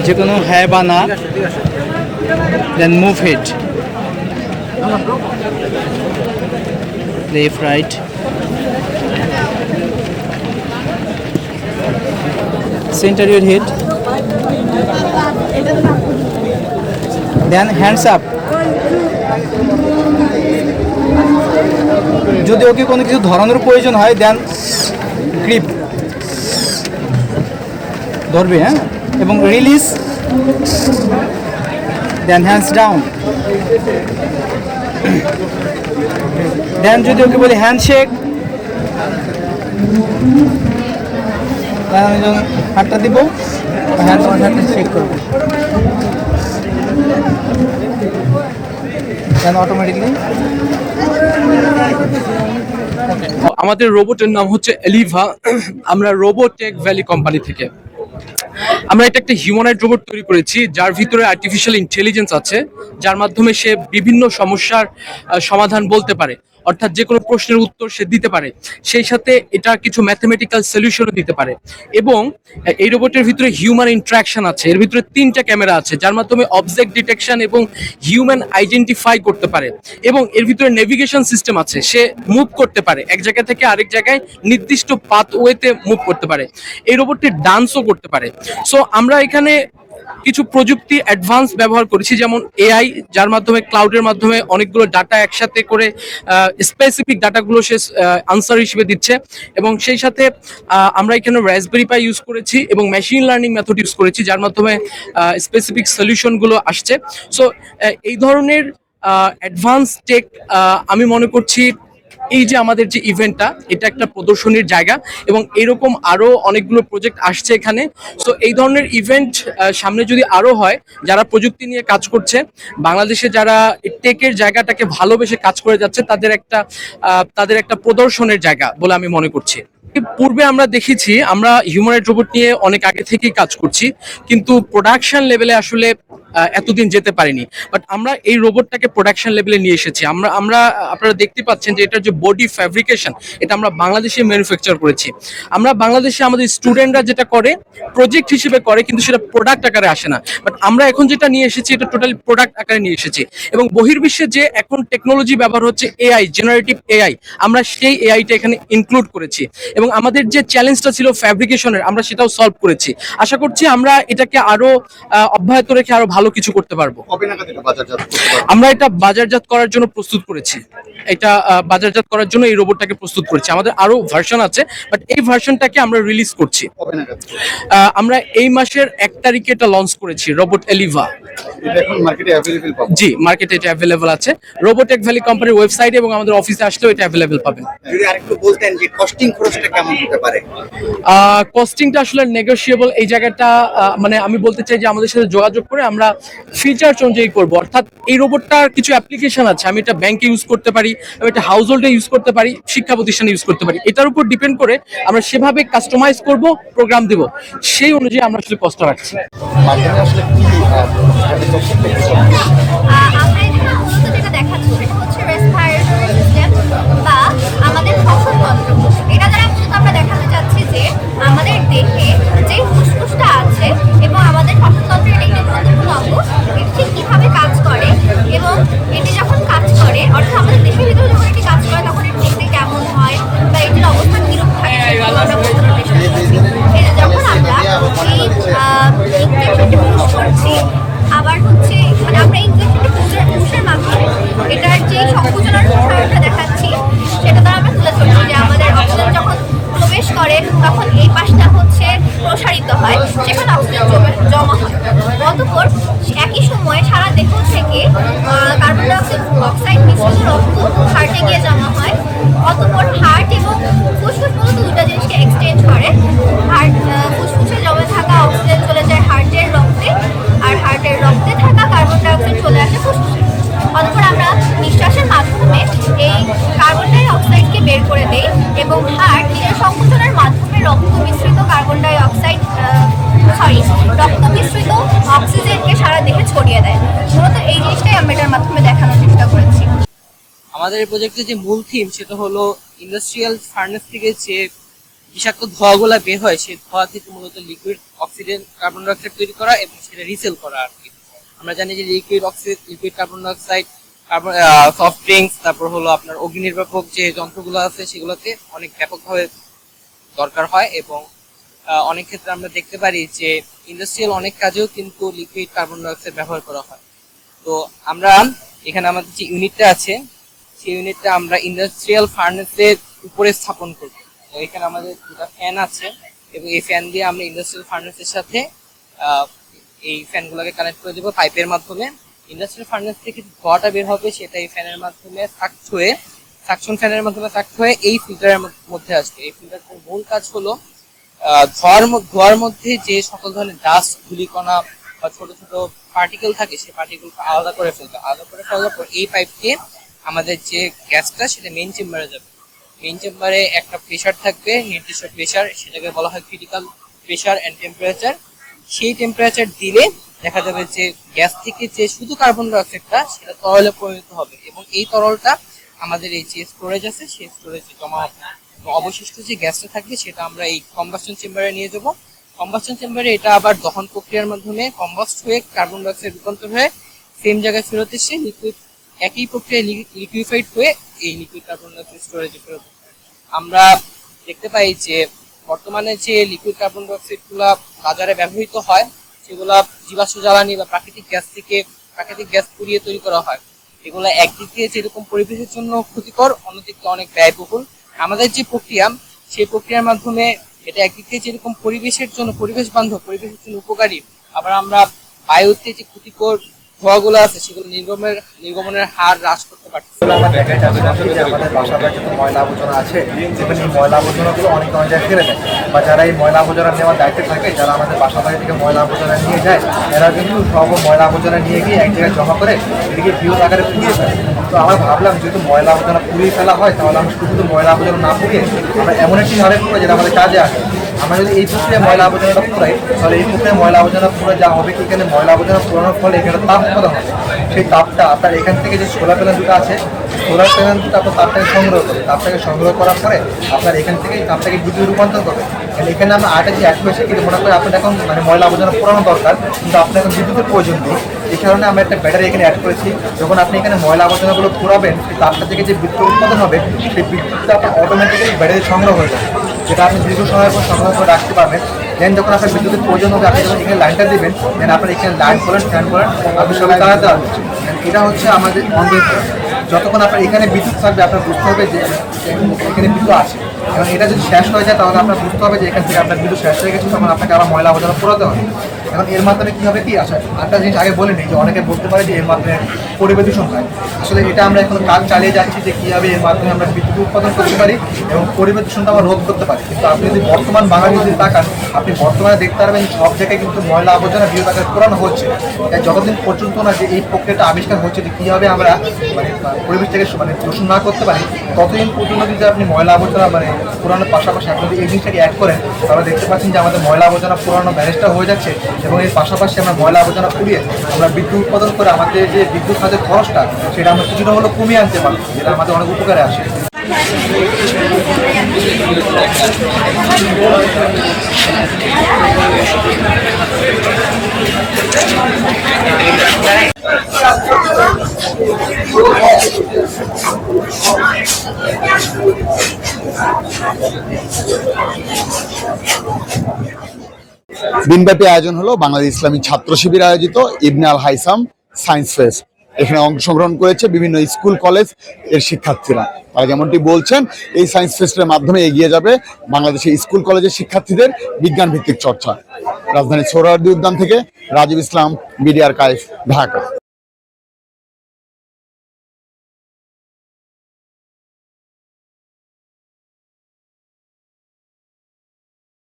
যে কোনো হ্যাঁ বা না, then move head, left right, center your head, then hands up. যদি ওকে কোনো কিছু ধরানোর প্রয়োজন হয় দেন গ্রিপ ধরবে, হ্যাঁ, এবং রিলিজ, দেন হ্যান্ডস ডাউন। দেন যদি ওকে বলি হ্যান্ডশেক, আমি যখন হাতটা দিব হাতটা শেক করবো, দেন অটোমেটিকলি। আমাদের রোবটের নাম হচ্ছে এলিভা। আমরা রোবোটেক ভ্যালি কোম্পানি থেকে আমরা এটা একটা হিউম্যানয়েড রোবট তৈরি করেছি, যার ভিতরে আর্টিফিশিয়াল ইন্টেলিজেন্স আছে, যার মাধ্যমে সে বিভিন্ন সমস্যার সমাধান বলতে পারে, অর্থাৎ যে কোনো প্রশ্নের উত্তর সে দিতে পারে, সেই সাথে এটা কিছু ম্যাথমেটিক্যাল সলিউশনও দিতে পারে। এবং এই রোবটের ভিতরে হিউম্যান ইন্টারাকশন আছে, এর ভিতরে 3টা ক্যামেরা আছে, যার মাধ্যমে অবজেক্ট ডিটেকশন এবং হিউম্যান আইডেন্টিফাই করতে পারে। এবং এর ভিতরে নেভিগেশন সিস্টেম আছে, সে মুভ করতে পারে এক জায়গা থেকে আরেক জায়গায়, নির্দিষ্ট পাথওয়েতে মুভ করতে পারে। এই রোবটটি ডান্সও করতে পারে। সো আমরা এখানে কিছু প্রযুক্তি অ্যাডভান্স ব্যবহার করেছি, যেমন এআই, যার মাধ্যমে ক্লাউডের মাধ্যমে অনেকগুলো ডাটা একসাথে করে স্পেসিফিক ডাটাগুলো সে আনসার হিসেবে দিচ্ছে। এবং সেই সাথে আমরা এখানে রাসবেরি পাই ইউজ করেছি এবং মেশিন লার্নিং মেথড ইউজ করেছি, যার মাধ্যমে স্পেসিফিক সলিউশনগুলো আসছে। সো এই ধরনের অ্যাডভান্স টেক আমি মনে করছি এই যে আমাদের যে ইভেন্টটা, এটা একটা প্রদর্শনীর জায়গা এবং এরকম আরো অনেকগুলো প্রজেক্ট আসছে এখানে। সো এই ধরনের ইভেন্ট সামনে যদি আরো হয়, যারা প্রযুক্তি নিয়ে কাজ করছে, বাংলাদেশে যারা টেকের জায়গাটাকে ভালোবেসে কাজ করে যাচ্ছে, তাদের একটা প্রদর্শনের জায়গা বলে আমি মনে করছি। পূর্বে আমরা দেখেছি, আমরা হিউম্যানয়েড রোবট নিয়ে অনেক আগে থেকেই কাজ করছি, কিন্তু প্রোডাকশন লেভেলে আসলে এতদিন যেতে পারিনি। বাট আমরা এই রোবটটাকে প্রোডাকশন লেভেলে নিয়ে এসেছি। আমরা আপনারা দেখতে পাচ্ছেন যে এটার যে বডি ফ্যাব্রিকেশন, এটা আমরা বাংলাদেশে ম্যানুফ্যাকচার করেছি। আমরা বাংলাদেশে আমাদের স্টুডেন্টরা যেটা করে প্রজেক্ট হিসেবে করে, কিন্তু সেটা প্রোডাক্ট আকারে আসে না। বাট আমরা এখন যেটা নিয়ে এসেছি, এটা টোটালি প্রোডাক্ট আকারে নিয়ে এসেছি। এবং বহির্বিশ্বে যে এখন টেকনোলজি ব্যবহার হচ্ছে এআই, জেনারেটিভ এআই, আমরা সেই এআইটা এখানে ইনক্লুড করেছি। এবং আমাদের যে চ্যালেঞ্জটা ছিল ফ্যাব্রিকেশনের, আমরা সেটাও সলভ করেছি। আশা করছি আমরা এটাকে আরো অব্যাহত রেখে আরো ভালো কিছু করতে পারবো। আমরা এটা বাজারজাত করার জন্য প্রস্তুত করেছি, এটা বাজারজাত করার জন্য এই রোবটটাকে প্রস্তুত করেছি। আমাদের আরো ভার্সন আছে, বাট এই ভার্সনটাকে আমরা রিলিজ করছি। আমরা এই মাসের 1 তারিখে এটা লঞ্চ করেছি, রোবট এলিভা। জি, মার্কেটে এটা অ্যাভেলেবল আছে। রোবোটেক ভ্যালি কোম্পানির ওয়েবসাইটে এবং আমাদের অফিসে আসলেও এটা অ্যাভেলেবল পাবেন। যদি আরেকটু বলতেন যে কস্টিং খরচটা কেমন হতে পারে? কস্টিংটা আসলে নেগোশিয়েবল। এই জায়গাটা মানে আমি বলতে চাই যে আমাদের সাথে যোগাযোগ করে আমরা ফিচার অনুযায়ী করবো। অর্থাৎ এই রোবটটার কিছু অ্যাপ্লিকেশন আছে, আমি এটা ব্যাংকে ইউজ করতে পারি, আমি এটা হাউস হোল্ডে ইউজ করতে পারি, শিক্ষা প্রতিষ্ঠানে ইউজ করতে পারি। এটার উপর ডিপেন্ড করে আমরা সেভাবে কাস্টমাইজ করব, প্রোগ্রাম দেব, সেই অনুযায়ী আমরা আসলে কষ্ট রাখছি। আমাদের শ্বসনতন্ত্র, এটা দ্বারা মূলত আমরা দেখাতে চাচ্ছি যে আমাদের দেহে যে ফুসফুসটা আছে এবং আমাদের শ্বসনতন্ত্রের একটি গুরুত্বপূর্ণ অঙ্গ, এটি কিভাবে কাজ করে এবং এটি যখন কাজ করে, অর্থাৎ আমাদের দেহের ভিতরে যখন এটি কাজ করে, তখন এটি দেখতে কেমন হয় বা এটির অবস্থা কিরকম থাকে, যখন আমরা এই ইনজেকশনটি পুশ করছি, আবার হচ্ছে মানে আমরা ইনজেকশনটি পুশের মাধ্যমে এটার যে সংকোচনের রসায়নটা দেখাচ্ছি, সেটা দ্বারা আমরা তুলে ধরছি যে আমাদের অক্সিজেন যখন প্রবেশ করে তখন এই পাশটা হচ্ছে প্রসারিত হয়, সেখানে অক্সিজেন জমা হয়। অতঃপর একই সময়ে সারা দেহ থেকে কার্বন ডাইঅক্সাইড মিশ্রিত রক্ত হার্টে গিয়ে জমা হয়। অতঃপর হার্ট এবং ফুসফুস মূলত দুটো জিনিসকে এক্সচেঞ্জ করে। ফুসফুসে জমে থাকা অক্সিজেন চলে যায় হার্টের রক্তে, আর হার্টের রক্তে থাকা কার্বন ডাইঅক্সাইড চলে আসে ফুসফুসে। অতঃপর আমরা নিঃশ্বাসের মাধ্যমে এই কার্বন ডাইঅক্সাইডকে বের করে দেয় এবং হার্ট নিজের সংকোচনের মাধ্যমে রক্ত মিশ্রিত কার্বন ডাই অক্সাইড রক্ত মিশ্রিত অক্সিজেনকে সারা দেহে ছড়িয়ে দেয়। মূলত এই জিনিসটাই আমরা এটার মাধ্যমে দেখানোর চেষ্টা করেছি। আমাদের এই প্রজেক্টের যে মূল থিম সেটা হলো ইন্ডাস্ট্রিয়াল ফার্নেস থেকে যে বিষাক্ত ধোঁয়াগুলো বের হয় সেই ধোঁয়া থেকে মূলত লিকুইড অক্সিজেন কার্বন ডাইঅক্সাইড তৈরি করা এবং সেটা রিসেল করা আর কি। আমরা জানি যে liquid carbon dioxide, soft drinks, তারপর হলো আপনার অগ্নি নির্বাপক যে যন্ত্রগুলো আছে সেগুলোতে অনেক ব্যাপকভাবে দরকার হয় এবং অনেক ক্ষেত্রে আমরা দেখতে পারি যে ইন্ডাস্ট্রিয়াল অনেক কাজেও কিন্তু লিকুইড কার্বন ডাইঅক্সাইড ব্যবহার করা হয়। তো আমরা এখানে আমাদের যে ইউনিটটা আছে সেই ইউনিটটা আমরা ইন্ডাস্ট্রিয়াল ফার্নেসের উপরে স্থাপন করব। তো এখানে আমাদের দুটো ফ্যান আছে এবং এই ফ্যান দিয়ে আমরা ইন্ডাস্ট্রিয়াল ফার্নেসের সাথে এই ফ্যানগুলোকে কানেক্ট করে দেবো পাইপের মাধ্যমে। ইন্ডাস্ট্রিয়াল ফার্নেস থেকে ধোঁয়াটা বের হবে সেটা এই ফ্যানের মাধ্যমে সাকশন ফ্যানের মাধ্যমে সাক্ট হয়ে এই ফিল্টারের মধ্যে আসবে। এই ফিল্টারটার মূল কাজ হলো ধোঁয়ার মধ্যে যে সকল ধরনের ডাস্ট, ধূলিকণা বা ছোট ছোট পার্টিকেল থাকে সেই পার্টিকেলকে আলাদা করে ফেলার পর এই পাইপ দিয়ে আমাদের যে গ্যাসটা সেটা মেইন চেম্বারে যাবে। মেইন চেম্বারে একটা প্রেশার থাকবে, নির্দিষ্ট প্রেশার, সেটাকে বলা হয় ক্রিটিক্যাল প্রেশার অ্যান্ড টেম্পারেচার। সেই টেম্পারেচার দিলে দেখা যাবে যে গ্যাস থেকে যে শুধু কার্বন ডাইঅক্সাইডটা সেটা তরলে পরিণত হবে এবং এই তরলটা আমাদের এই যে স্টোরেজ আছে সেই স্টোরেজে জমা হবে। অবশিষ্ট যে গ্যাসটা থাকবে সেটা আমরা এই কম্বাসশন চেম্বারে নিয়ে যাব। কম্বাসশন চেম্বারে এটা আবার দহন প্রক্রিয়ার মাধ্যমে কম্বাস্ট হয়ে কার্বন ডাইঅক্সাইড রূপান্তর হয়ে সেম জায়গায় ফেরত এসে একই প্রক্রিয়ায় লিকুইফাইড হয়ে এই লিকুইড কার্বন ডাইঅক্সাইড স্টোরেজে ফেরত। আমরা দেখতে পাই যে বর্তমানে যে লিকুইড কার্বন ডাইঅক্সাইড গুলা বাজারে ব্যবহৃত হয় সেগুলা জীবাশ্ম জ্বালানি বা প্রাকৃতিক গ্যাস পুড়িয়ে তৈরি করা হয়। এগুলো একদিক দিয়ে যেরকম পরিবেশের জন্য ক্ষতিকর, অন্যদিক দিয়ে অনেক ব্যয়বহুল। আমাদের যে প্রক্রিয়া সেই প্রক্রিয়ার মাধ্যমে এটা একদিক দিয়ে যেরকম পরিবেশের জন্য পরিবেশ বান্ধব, পরিবেশের জন্য উপকারী, আবার আমরা বায়ুতে যে ক্ষতিকর ধোঁয়াগুলো আছে সেগুলো নির্গমনের হার হ্রাস করতে পারছি। আমাদের বাসা বাড়িতে ময়লা আবর্জনা আছে, যেখানে এই ময়লা আবর্জনাগুলো অনেক জায়গায় ফেলে দেয় বা যারা এই ময়লা আবর্জনা নেওয়ার দায়িত্বে থাকে, যারা আমাদের বাসা বাড়ি থেকে ময়লা আবর্জনা নিয়ে যায়, এরা কিন্তু সব ময়লা আবর্জনা নিয়ে গিয়ে এক জায়গায় জমা করে এদিকে বৃহৎ আকারে পুড়িয়ে ফেলে। তো আমরা ভাবলাম যেহেতু ময়লা আবর্জনা পুড়িয়ে ফেলা হয় তাহলে আমরা শুধু ময়লা আবর্জনা না পুড়িয়ে আমরা এমন একটি হারে পুরো যেটা আমাদের কাজে আসে। আমরা যদি এই প্রক্রিয়ায় ময়লা আবর্জনাটা পুরাই তাহলে এই প্রক্রিয়ায় ময়লা আবর্জনা পুরো যা হবে কি এখানে ময়লা আবর্জনা পুরানোর ফলে এখানে তাপ উৎপাদন হবে। সেই তাপটা আপনার এখান থেকে যে সোলার প্যানেল দুটো আছে, সোলার প্যানেল দুটো আপনার তাপটাকে সংগ্রহ করবে। তাপটাকে সংগ্রহ করার পরে আপনার এখান থেকে তাপটাকে বিদ্যুৎ রূপান্তর করবে। এখানে আমরা আটা যে অ্যাড করেছি কিন্তু মনে করি আপনার এখন ময়লা আবর্জনা পুরানো দরকার, কিন্তু আপনার এখন বিদ্যুতের প্রয়োজন নেই। এই কারণে আমরা একটা ব্যাটারি এখানে অ্যাড করেছি। যখন আপনি এখানে ময়লা আবর্জনাগুলো পুরাবেন সেই তাপটা থেকে যে বিদ্যুৎ উৎপাদন হবে সেই বিদ্যুৎটা আপনার অটোমেটিক্যালি ব্যাটারি সংগ্রহ হয়ে যাবে, যেটা আপনি দীর্ঘ সময়ের পর সংগ্রহ করে রাখতে পারবেন। দেন যখন আপনার বিদ্যুতের প্রয়োজন হবে আপনি যখন এখানে লাইনটা দেবেন, দেন আপনার এখানে লাইট করেন, ফ্যান করেন, আপনি সবাই চালাতে পারবেন। এটা হচ্ছে আমাদের অনলাইন। যতক্ষণ আপনার এখানে বিদ্যুৎ থাকবে আপনার বুঝতে হবে যে এখানে বিদ্যুৎ আছে, এবং এটা যদি শেষ হয়ে যায় তাহলে আপনার বুঝতে হবে যে এখান থেকে আপনার বিদ্যুৎ শেষ হয়ে গেছে, তখন আপনাকে আবার ময়লা আবর্জনা পোড়াতে হবে। এখন এর মাধ্যমে কী হবে কি আসলে একটা জিনিস আগে বলে নিই যে অনেকে বলতে পারে যে এর মাধ্যমে পরিবেশ দূষণ হয়। আসলে এটা আমরা এখন কাজ চালিয়ে যাচ্ছি যে কীভাবে এর মাধ্যমে আমরা বিদ্যুৎ উৎপাদন করতে পারি এবং পরিবেশ দূষণটা আমরা রোধ করতে পারি। কিন্তু আপনি যদি বর্তমান বাঙালি যদি তাকান, আপনি বর্তমানে দেখতে পারবেন সব জায়গায় কিন্তু ময়লা আবর্জনা বৃহৎ আকারে পোড়ানো হচ্ছে। তাই যতদিন পর্যন্ত না যে এই প্রক্রিয়াটা আবিষ্কার হচ্ছে যে কীভাবে আমরা পরিবেশ থেকে দূষণ না করতে পারি, ততদিন পর্যন্ত যদি আপনি ময়লা আবর্জনা পুরানোর পাশাপাশি আপনি যদি এই জিনিসটাকে অ্যাড করেন তাহলে দেখতে পাচ্ছেন যে আমাদের ময়লা আবর্জনা পুরানো ম্যানেজটা হয়ে যাচ্ছে এবং এর পাশাপাশি আমরা ময়লা আবর্জনা পুড়িয়ে আমরা বিদ্যুৎ উৎপাদন করে আমাদের যে বিদ্যুৎ খাতের খরচটা সেটা আমরা কিছুটা হলেও কমিয়ে আনতে পারি, যেটা আমাদের অনেক উপকারে আসে। দিনব্যাপী আয়োজন হলো বাংলাদেশ ইসলামী ছাত্র শিবির আয়োজিত ইবনে আল হাইসাম সায়েন্স ফেস্ট। এখানে অংশগ্রহণ করেছে বিভিন্ন স্কুল কলেজ এর শিক্ষার্থীরা। তারা যেমনটি বলছেন এই সায়েন্স ফেস্টের মাধ্যমে এগিয়ে যাবে বাংলাদেশের স্কুল কলেজের শিক্ষার্থীদের বিজ্ঞান ভিত্তিক চর্চা। রাজধানী সোহরাওয়ার্দী উদ্যান থেকে রাজীব ইসলাম, মিডিয়া আর্কাইভ, ঢাকা।